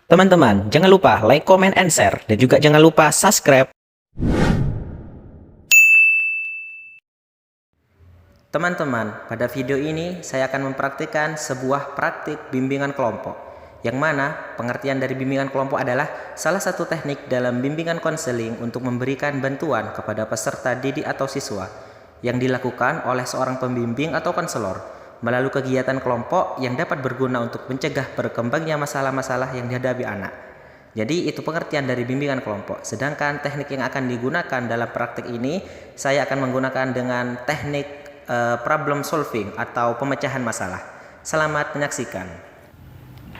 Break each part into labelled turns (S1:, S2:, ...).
S1: Teman-teman, jangan lupa like, comment, and share. Dan juga jangan lupa subscribe. Teman-teman, pada video ini saya akan mempraktikkan sebuah praktik bimbingan kelompok. Yang mana pengertian dari bimbingan kelompok adalah salah satu teknik dalam bimbingan konseling untuk memberikan bantuan kepada peserta didik atau siswa yang dilakukan oleh seorang pembimbing atau konselor melalui kegiatan kelompok yang dapat berguna untuk mencegah berkembangnya masalah-masalah yang dihadapi anak. Jadi itu pengertian dari bimbingan kelompok. Sedangkan teknik yang akan digunakan dalam praktik ini, saya akan menggunakan dengan teknik problem solving atau pemecahan masalah. Selamat menyaksikan.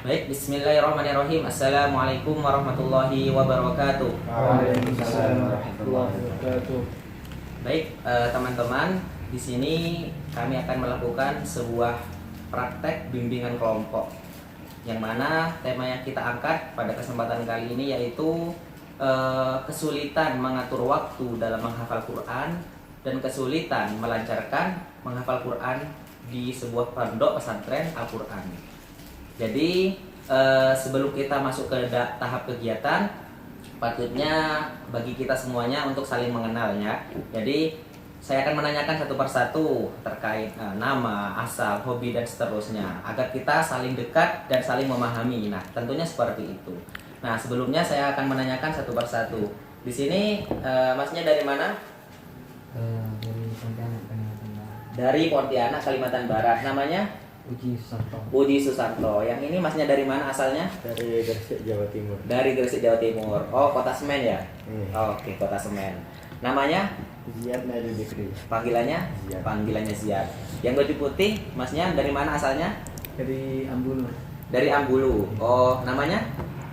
S1: Baik, bismillahirrahmanirrahim. Assalamualaikum warahmatullahi wabarakatuh.
S2: Waalaikumsalam warahmatullahi wabarakatuh.
S1: Baik, teman-teman, di sini kami akan melakukan sebuah praktek bimbingan kelompok, yang mana tema yang kita angkat pada kesempatan kali ini yaitu kesulitan mengatur waktu dalam menghafal Quran dan kesulitan melancarkan menghafal Quran di sebuah pondok pesantren Al-Quran. Jadi sebelum kita masuk ke tahap kegiatan, patutnya bagi kita semuanya untuk saling mengenalnya. Jadi saya akan menanyakan satu persatu terkait nama, asal, hobi, dan seterusnya agar kita saling dekat dan saling memahami. Nah, tentunya seperti itu. Nah, sebelumnya saya akan menanyakan satu persatu. Di sini masnya dari mana?
S2: Dari Pontianak, Kalimantan Barat.
S1: Dari Pontianak, Kalimantan Barat. Namanya?
S2: Uji Susanto.
S1: Budi Susanto. Yang ini masnya dari mana asalnya?
S3: Dari Gresik, Jawa Timur.
S1: Dari Gresik, Jawa Timur. Oh, Kota Semen ya?
S3: Iya.
S1: Oke, Kota Semen. Namanya?
S3: Ziyad Nailul Dikri.
S1: Panggilannya?
S3: Ziyad.
S1: Panggilannya Ziyad. Yang baju putih, masnya dari mana asalnya?
S2: Dari Ambulu.
S1: Dari Ambulu. Oh, namanya?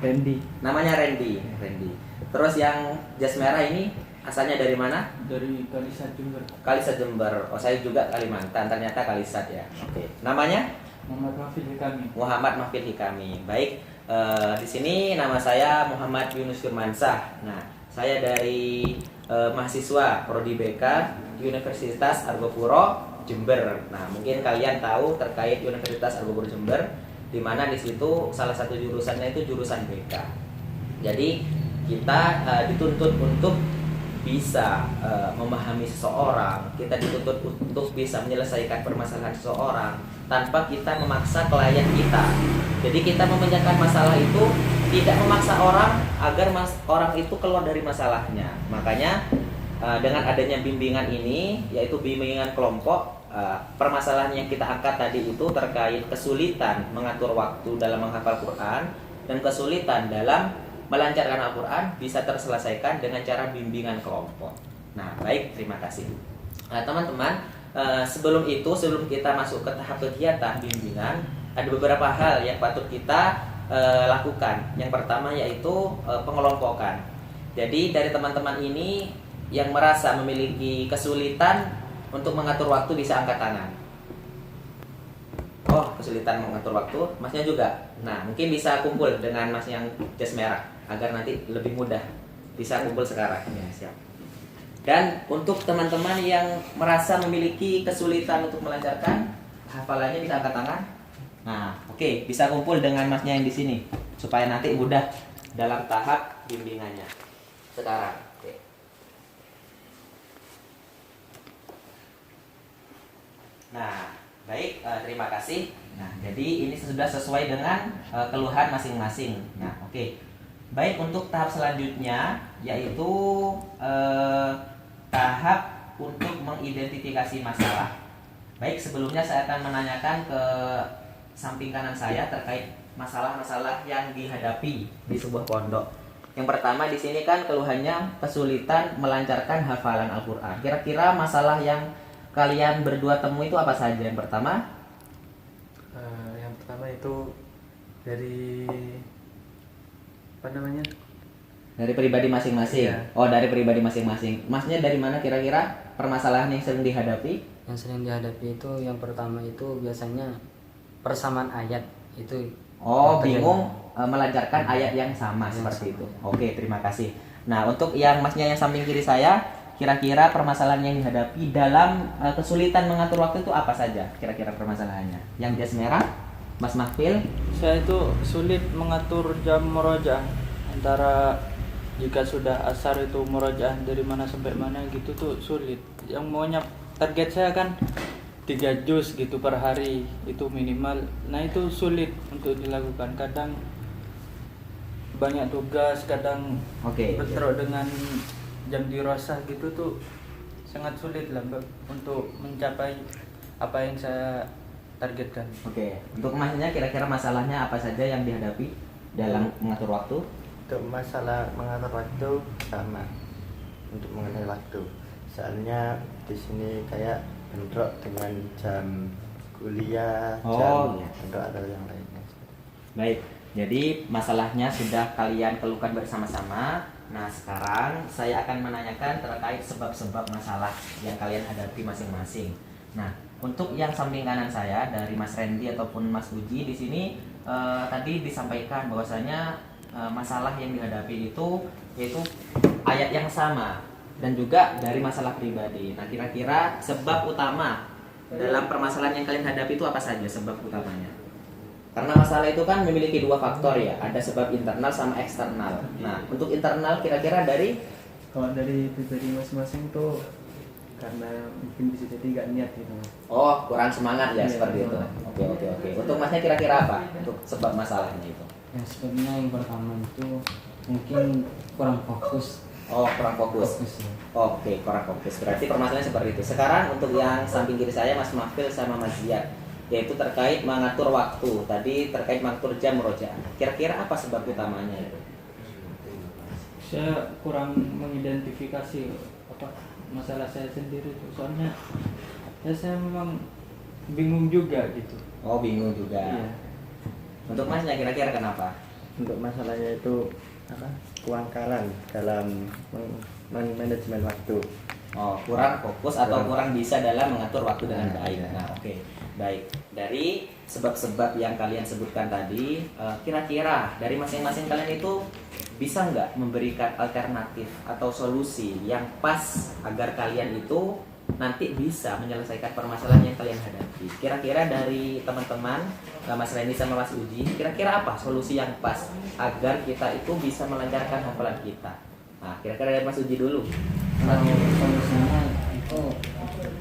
S2: Randy.
S1: Namanya Randy. Randy. Terus yang jas merah ini asalnya dari mana?
S2: Dari Kalisat Jember.
S1: Kalisat Jember. Oh, saya juga Kalimantan. Ternyata Kalisat ya. Oke. Namanya?
S2: Muhammad Rafi kami.
S1: Muhammad Mahfid Hikami. Baik. Di sini nama saya Muhammad Yunus Firmansyah. Nah, saya dari mahasiswa Prodi BK Universitas Argopuro Jember. Nah, mungkin kalian tahu terkait Universitas Argopuro Jember, di mana di situ salah satu jurusannya itu jurusan BK. Jadi kita dituntut untuk bisa memahami seseorang, kita dituntut untuk bisa menyelesaikan permasalahan seseorang tanpa kita memaksa klien kita. Jadi kita memecahkan masalah itu tidak memaksa orang agar orang itu keluar dari masalahnya. Makanya dengan adanya bimbingan ini, yaitu bimbingan kelompok, permasalahan yang kita angkat tadi itu terkait kesulitan mengatur waktu dalam menghafal Quran dan kesulitan dalam melancarkan Al-Quran bisa terselesaikan dengan cara bimbingan kelompok. Nah, baik, terima kasih. Nah, teman-teman, sebelum kita masuk ke tahap kegiatan bimbingan, ada beberapa hal yang patut kita lakukan. Yang pertama yaitu pengelompokan. Jadi dari teman-teman ini yang merasa memiliki kesulitan untuk mengatur waktu bisa angkat tangan. Oh, kesulitan mengatur waktu, masnya juga. Nah, mungkin bisa kumpul dengan mas yang jas merah agar nanti lebih mudah. Bisa kumpul sekarang. Ya, siap. Dan untuk teman-teman yang merasa memiliki kesulitan untuk melancarkan hafalannya bisa angkat tangan. Nah, oke, bisa kumpul dengan masnya yang di sini supaya nanti mudah dalam tahap bimbingannya. Sekarang, oke. Nah, baik, terima kasih. Nah, jadi ini sudah sesuai dengan keluhan masing-masing. Nah, oke. Baik, untuk tahap selanjutnya yaitu tahap untuk mengidentifikasi masalah. Baik, sebelumnya saya akan menanyakan ke samping kanan saya terkait masalah-masalah yang dihadapi di sebuah pondok. Yang pertama di sini kan keluhannya kesulitan melancarkan hafalan Al-Quran. Kira-kira masalah yang kalian berdua temui itu apa saja? Yang pertama?
S2: Yang pertama itu dari apa namanya?
S1: Dari pribadi masing-masing.
S2: Iya.
S1: Oh, dari pribadi masing-masing. Masnya dari mana kira-kira permasalahan yang sering dihadapi?
S4: Yang sering dihadapi itu yang pertama itu biasanya persamaan ayat itu.
S1: Oh,
S4: terjadi.
S1: bingung melancarkan ayat yang sama
S4: Yang
S1: seperti
S4: sama.
S1: itu. Oke, terima kasih. Nah, untuk yang masnya yang samping kiri saya, kira-kira permasalahan yang dihadapi dalam kesulitan mengatur waktu itu apa saja? Kira-kira permasalahannya. Yang jas merah, Mas Mahfil?
S2: Saya itu sulit mengatur jam murojaah, antara jika sudah asar itu murojaah dari mana sampai mana gitu tuh sulit. Yang maunya target saya kan 3 juz gitu per hari itu minimal. Nah itu sulit untuk dilakukan. Kadang banyak tugas, kadang
S1: Oke.
S2: bentrok dengan jam dirasah gitu tuh sangat sulit lah untuk mencapai apa yang saya targetkan.
S1: Oke. Untuk masnya kira-kira masalahnya apa saja yang dihadapi dalam mengatur waktu?
S3: Untuk masalah mengatur waktu sama untuk mengenai waktu. Soalnya di sini kayak bentrok dengan jam kuliah,
S1: Oh,
S3: jam
S1: iya.
S3: bentrok atau yang lainnya.
S1: Baik. Jadi masalahnya sudah kalian keluhkan bersama-sama. Nah, sekarang saya akan menanyakan terkait sebab-sebab masalah yang kalian hadapi masing-masing. Nah, untuk yang samping kanan saya dari Mas Randy ataupun Mas Uji di sini tadi disampaikan bahwasanya masalah yang dihadapi itu yaitu ayat yang sama dan juga dari masalah pribadi. Nah, kira-kira sebab utama dalam permasalahan yang kalian hadapi itu apa saja sebab utamanya? Karena masalah itu kan memiliki 2 faktor ya, ada sebab internal sama eksternal. Nah, untuk internal kira-kira dari
S2: Kalau dari pribadi masing-masing tuh karena mungkin bisa jadi gak niat gitu Mas.
S1: oh kurang semangat ya
S2: Iya,
S1: seperti itu.
S2: betul.
S1: Oke. Untuk masnya kira-kira apa untuk sebab masalahnya itu?
S4: Ya sebabnya yang pertama itu mungkin kurang fokus.
S1: Oh, kurang fokus.
S4: Ya.
S1: Oke, kurang fokus. Berarti permasalahannya seperti itu. Sekarang untuk yang samping kiri saya Mas Mahfil sama Mas Ziyad, yaitu terkait mengatur waktu. Tadi terkait mengatur jam murojaah. Kira-kira apa sebab utamanya itu?
S2: Saya kurang mengidentifikasi apa masalah saya sendiri tuh. Soalnya ya saya memang bingung juga gitu.
S1: Oh, bingung juga.
S2: Iya.
S1: Untuk masnya kira-kira kenapa?
S3: Untuk masalahnya itu kewangkalan dalam manajemen waktu.
S1: Oh, kurang fokus atau kurang bisa dalam mengatur waktu dengan baik. Nah, oke. Baik. Dari sebab-sebab yang kalian sebutkan tadi, kira-kira dari masing-masing kalian itu bisa nggak memberikan alternatif atau solusi yang pas agar kalian itu nanti bisa menyelesaikan permasalahan yang kalian hadapi? Kira-kira dari teman-teman, Mas Randy sama Mas Uji, kira-kira apa solusi yang pas agar kita itu bisa melancarkan hafalan kita? Nah, kira-kira dari Mas Uji dulu.
S4: Kalau solusinya itu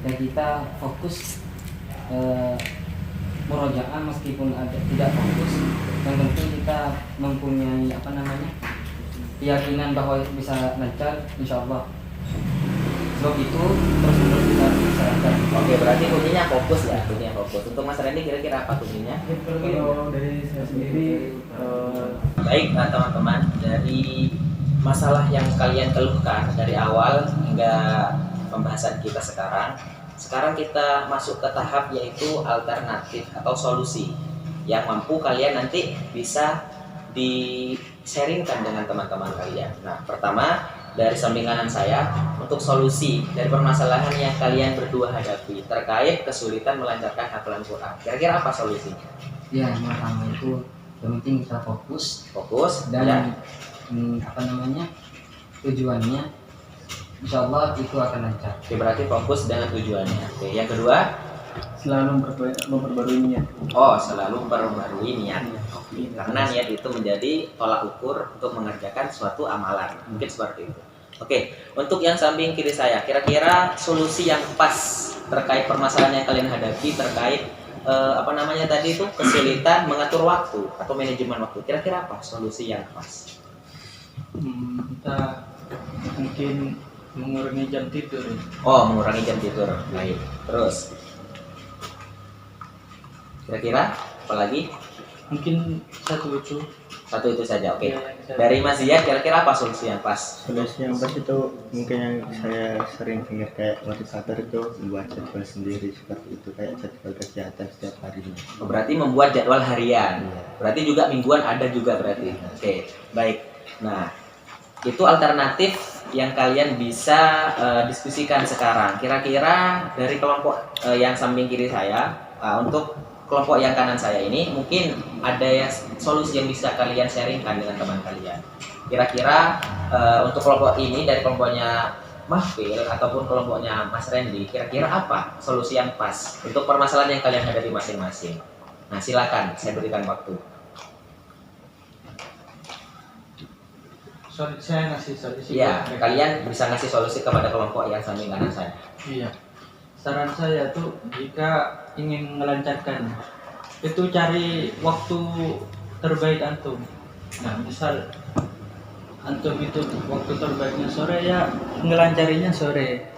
S4: ya kita fokus murojaah meskipun ada tidak fokus. Yang penting kita mempunyai keyakinan bahwa itu bisa lancar, insya Allah. Sebab itu terus kita bisa lancar.
S1: Oke, berarti kuncinya fokus ya, kuncinya fokus. Untuk Mas Randy kira-kira apa kuncinya?
S2: Kalau dari saya sendiri
S1: Baik, teman-teman, dari masalah yang kalian keluhkan dari awal hingga pembahasan kita sekarang kita masuk ke tahap yaitu alternatif atau solusi yang mampu kalian nanti bisa di-sharingkan dengan teman-teman kalian. Nah, pertama dari samping kanan saya untuk solusi dari permasalahan yang kalian berdua hadapi terkait kesulitan melancarkan hafalan Quran. Kira-kira apa solusinya?
S4: Ya, yang pertama itu yang penting kita fokus
S1: Dan
S4: dan tujuannya insya Allah itu akan lancar.
S1: Oke, berarti fokus dengan tujuannya. Oke, yang kedua,
S2: selalu memperbarui niat.
S1: oh selalu memperbarui niat. Oke, karena niat itu menjadi tolak ukur untuk mengerjakan suatu amalan. Mungkin seperti itu. Oke, untuk yang samping kiri saya, kira-kira solusi yang pas terkait permasalahan yang kalian hadapi terkait tadi itu kesulitan mengatur waktu atau manajemen waktu. Kira-kira apa solusi yang pas?
S2: Kita mungkin mengurangi jam tidur.
S1: Oh, mengurangi jam tidur. Baik. Terus, kira-kira apa lagi?
S2: Mungkin satu
S1: Itu saja. Oke.
S2: Ya,
S1: Dari Mas Ziyad, kira-kira apa solusi yang pas?
S3: Solusi yang pas itu mungkin yang saya sering dengar kayak motivator itu membuat jadwal sendiri seperti itu, kayak jadwal kegiatan setiap harinya.
S1: Berarti membuat jadwal harian. Berarti juga mingguan ada juga berarti. Oke, baik. Nah, itu alternatif yang kalian bisa diskusikan sekarang. Kira-kira dari kelompok yang samping kiri saya, untuk kelompok yang kanan saya ini mungkin ada ya solusi yang bisa kalian sharingkan dengan teman kalian. Kira-kira untuk kelompok ini dari kelompoknya Mahfil ataupun kelompoknya Mas Randy, kira-kira apa solusi yang pas untuk permasalahan yang kalian hadapi masing-masing? Nah, silakan saya berikan waktu.
S2: Sorry, saya ngasih solusi.
S1: Iya, kalian bisa ngasih solusi kepada kelompok yang samping kanan saya.
S2: Iya. Saran saya tuh jika ingin melancarkan itu cari waktu terbaik antum. Nah, misal antum itu waktu terbaiknya sore, ya ngelancarinya sore.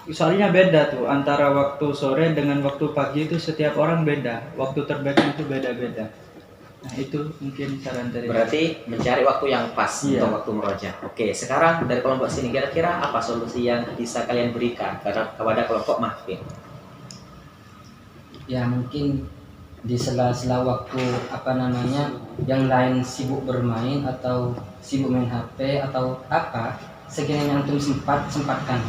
S2: Soalnya beda tuh antara waktu sore dengan waktu pagi, itu setiap orang beda. Waktu terbaiknya itu beda-beda. Nah, itu mungkin saran dari
S1: Berarti mencari waktu yang pas
S2: Iya.
S1: untuk waktu meroja. Oke, sekarang dari kelompok sini kira-kira apa solusi yang bisa kalian berikan kepada kelompok mahfil?
S4: Ya mungkin di sela-sela waktu yang lain sibuk bermain atau sibuk main HP atau apa, sekiranya antum sempatkan.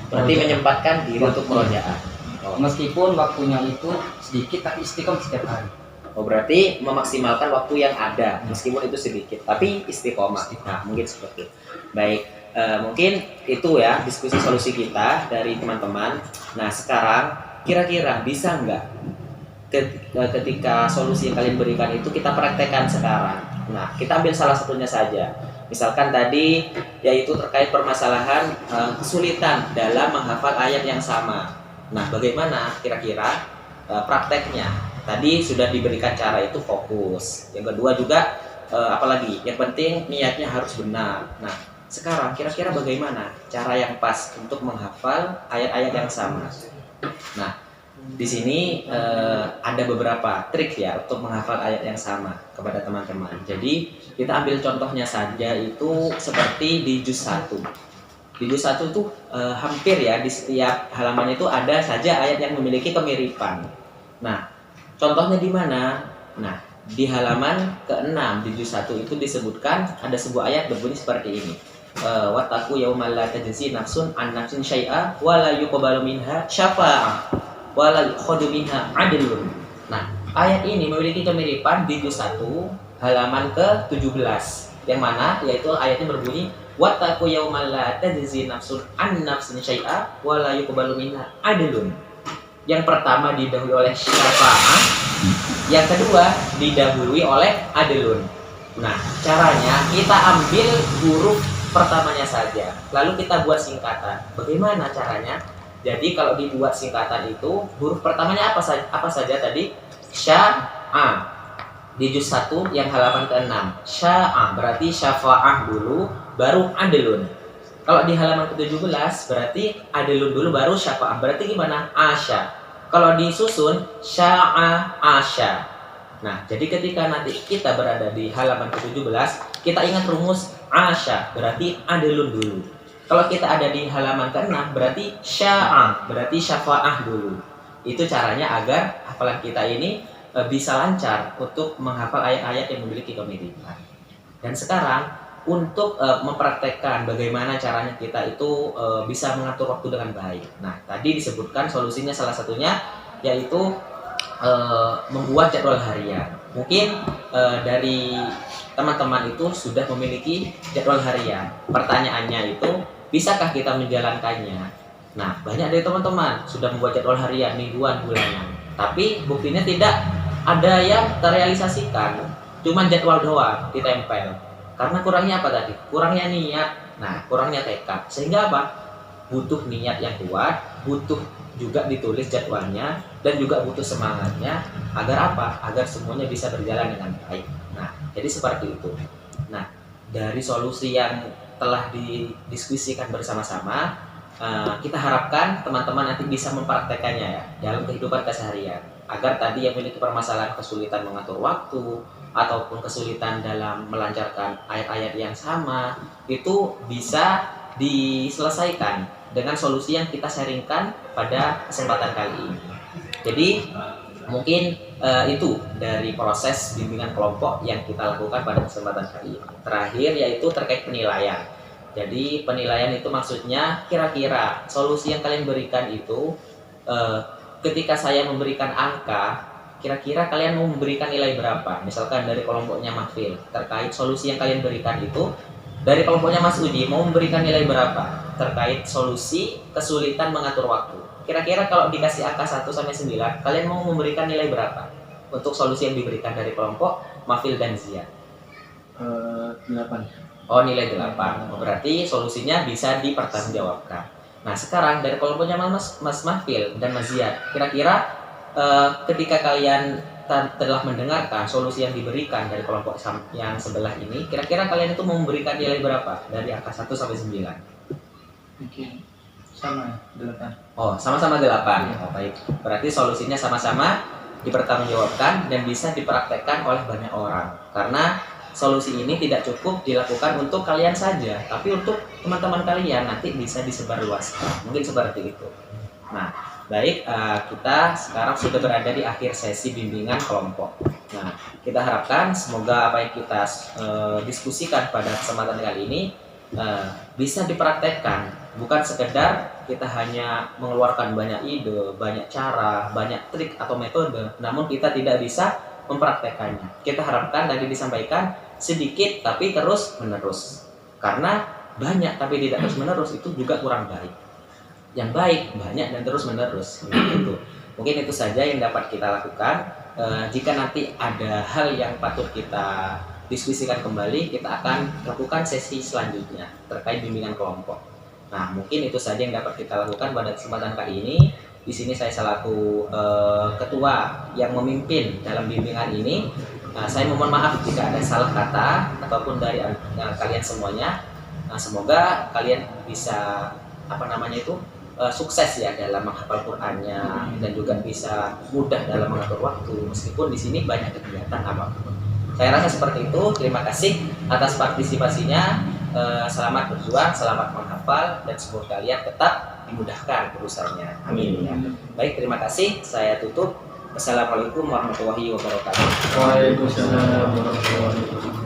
S1: Berarti menyempatkan diri untuk merojaan. Oh.
S4: Meskipun waktunya itu sedikit tapi istiqomah setiap hari.
S1: Oh, berarti memaksimalkan waktu yang ada meskipun itu sedikit, tapi istiqomah. Nah, mungkin seperti itu. Baik, mungkin itu ya diskusi solusi kita dari teman-teman. Nah, sekarang kira-kira bisa nggak ketika solusi yang kalian berikan itu kita praktekkan sekarang? Nah, kita ambil salah satunya saja. Misalkan tadi yaitu terkait permasalahan kesulitan dalam menghafal ayat yang sama. Nah, bagaimana kira-kira prakteknya? Tadi sudah diberikan cara itu fokus. Yang kedua juga apalagi? Yang penting niatnya harus benar. Nah, sekarang kira-kira bagaimana cara yang pas untuk menghafal ayat-ayat yang sama? Nah, di sini ada beberapa trik ya untuk menghafal ayat yang sama kepada teman-teman. Jadi kita ambil contohnya saja itu seperti di juz 1. Di juz 1 itu hampir ya di setiap halaman itu ada saja ayat yang memiliki kemiripan. Nah, contohnya di mana? Nah, di halaman ke-6 di juz 1 itu disebutkan ada sebuah ayat berbunyi seperti ini. Wattaqu yaumal la tajzi nafsun an nafsin syai'a wa la yuqbalu minha syafa'ah wa la yu'khadhu minha 'adlun. Nah, ayat ini memiliki kemiripan di juz 1 halaman ke-17 yang mana yaitu ayatnya berbunyi wattaqu yaumal la tajzi nafsun an nafsin syai'a wa la yuqbalu minha 'adlun. Yang pertama didahului oleh syafa'ah, yang kedua didahului oleh adlun. Nah, caranya kita ambil huruf pertamanya saja, lalu kita buat singkatan. Bagaimana caranya? Jadi kalau dibuat singkatan itu huruf pertamanya apa saja tadi? Sya'a. Di juz 1 yang halaman ke-6. Sya'a berarti syafa'ah dulu baru adlun. Kalau di halaman ke-17 berarti adlun dulu baru syafa'ah. Berarti gimana? Asya. Kalau disusun sya'a asya. Nah, jadi ketika nanti kita berada di halaman ke-17, kita ingat rumus asya, berarti adlun dulu. Kalau kita ada di halaman ke-6 berarti sya'a, berarti syafa'ah dulu. Itu caranya agar hafalan kita ini bisa lancar untuk menghafal ayat-ayat yang memiliki kemiripan. Dan sekarang untuk mempraktekkan bagaimana caranya kita itu bisa mengatur waktu dengan baik. Nah, tadi disebutkan solusinya salah satunya yaitu membuat jadwal harian. Mungkin dari teman-teman itu sudah memiliki jadwal harian. Pertanyaannya itu, bisakah kita menjalankannya? Nah, banyak dari teman-teman sudah membuat jadwal harian, mingguan, bulanan. Tapi buktinya tidak ada yang terrealisasikan. Cuma jadwal doang ditempel. Karena kurangnya apa tadi? Kurangnya niat. Nah, kurangnya tekad. Sehingga apa? Butuh niat yang kuat, butuh juga ditulis jadwalnya, dan juga butuh semangatnya. Agar apa? Agar semuanya bisa berjalan dengan baik. Nah, jadi seperti itu. Nah, dari solusi yang telah didiskusikan bersama-sama, kita harapkan teman-teman nanti bisa mempraktekannya ya dalam kehidupan keseharian. Agar tadi yang memiliki permasalahan kesulitan mengatur waktu, ataupun kesulitan dalam melancarkan ayat-ayat yang sama itu bisa diselesaikan dengan solusi yang kita sharingkan pada kesempatan kali ini. Jadi mungkin itu dari proses bimbingan kelompok yang kita lakukan pada kesempatan kali ini. Terakhir yaitu terkait penilaian. Jadi penilaian itu maksudnya kira-kira solusi yang kalian berikan itu ketika saya memberikan angka, kira-kira kalian mau memberikan nilai berapa? Misalkan dari kelompoknya Mahfil, terkait solusi yang kalian berikan itu, dari kelompoknya Mas Uji mau memberikan nilai berapa? Terkait solusi kesulitan mengatur waktu. Kira-kira kalau dikasih angka 1 sampai 9, kalian mau memberikan nilai berapa? untuk solusi yang diberikan dari kelompok Mafil dan Ziyad?
S2: 8.
S1: Oh, nilai 8. Oh, berarti solusinya bisa dipertanggungjawabkan. Nah, sekarang dari kelompoknya Mas Mafil dan Mas Ziyad, kira-kira ketika kalian telah mendengarkan solusi yang diberikan dari kelompok yang sebelah ini, kira-kira kalian itu memberikan nilai berapa dari angka 1 sampai 9?
S2: Mungkin sama 8.
S1: Oh, sama-sama 8. Oh, baik. Berarti solusinya sama-sama dipertanggungjawabkan dan bisa dipraktekkan oleh banyak orang. Karena solusi ini tidak cukup dilakukan untuk kalian saja, tapi untuk teman-teman kalian nanti bisa disebarluaskan. Mungkin seperti itu. Nah, baik, kita sekarang sudah berada di akhir sesi bimbingan kelompok. Nah, kita harapkan semoga apa yang kita diskusikan pada kesempatan kali ini bisa dipraktekkan, bukan sekedar kita hanya mengeluarkan banyak ide, banyak cara, banyak trik atau metode, namun kita tidak bisa mempraktekannya. Kita harapkan tadi disampaikan sedikit tapi terus menerus, karena banyak tapi tidak terus menerus itu juga kurang baik. Yang baik banyak dan terus menerus. Gitu. Mungkin itu saja yang dapat kita lakukan. Jika nanti ada hal yang patut kita diskusikan kembali, kita akan lakukan sesi selanjutnya terkait bimbingan kelompok. Nah, mungkin itu saja yang dapat kita lakukan pada kesempatan kali ini. Di sini saya selaku ketua yang memimpin dalam bimbingan ini. Saya mohon maaf jika ada salah kata ataupun dari kalian semuanya. Semoga kalian bisa sukses ya dalam menghafal Qur'annya dan juga bisa mudah dalam mengatur waktu meskipun di sini banyak kegiatan apapun. Saya rasa seperti itu. Terima kasih atas partisipasinya. Selamat berjuang, selamat menghafal, dan semoga kalian tetap dimudahkan urusannya. Amin ya. Baik, terima kasih. Saya tutup. Wassalamualaikum warahmatullahi wabarakatuh.
S2: Waalaikumsalam warahmatullahi wabarakatuh.